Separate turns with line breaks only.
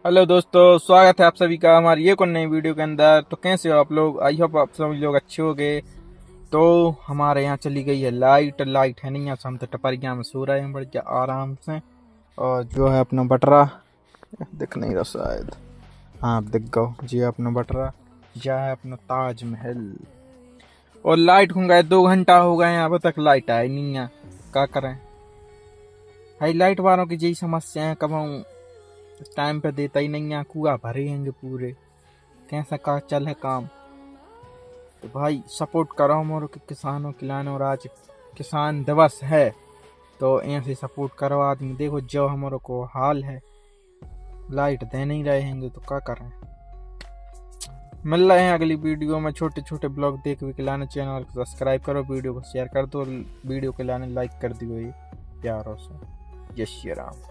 Hello दोस्तों, स्वागत है आप सभी का हमारी एक और नई वीडियो के अंदर। तो कैसे हो आप लोग? आई होप आप सभी लोग अच्छे हो गए। तो हमारे यहाँ चली गई है लाइट है नहीं, यहाँ से हम तो टपरिया में सो रहे हैं बढ़िया आराम से। और जो है अपना बटरा दिख नहीं रहा शायद, हाँ आप दिख गो जी, अपना बटरा जा है अपना ताजमहल। और लाइट हो गए 2 घंटा हो गए हैं, अब तक लाइट आई नहीं है। क्या करें भाई, लाइट वालों की यही समस्या है, कब हम टाइम पे देता ही नहीं है, कुआ भरेंगे पूरे, कैसा का चल है काम। तो भाई सपोर्ट करो हमारे के किसानों के लाने, और आज किसान दिवस है तो ऐसे सपोर्ट करो आदमी। देखो जो हमारे को हाल है, लाइट दे नहीं रहे हैं तो क्या करें। मिल रहे हैं अगली वीडियो में, छोटे छोटे ब्लॉग देखने के लाने। चैनल को सब्सक्राइब करो, वीडियो को शेयर कर दो, वीडियो के लाने लाइक कर दियो ये प्यारों से। जय श्री राम।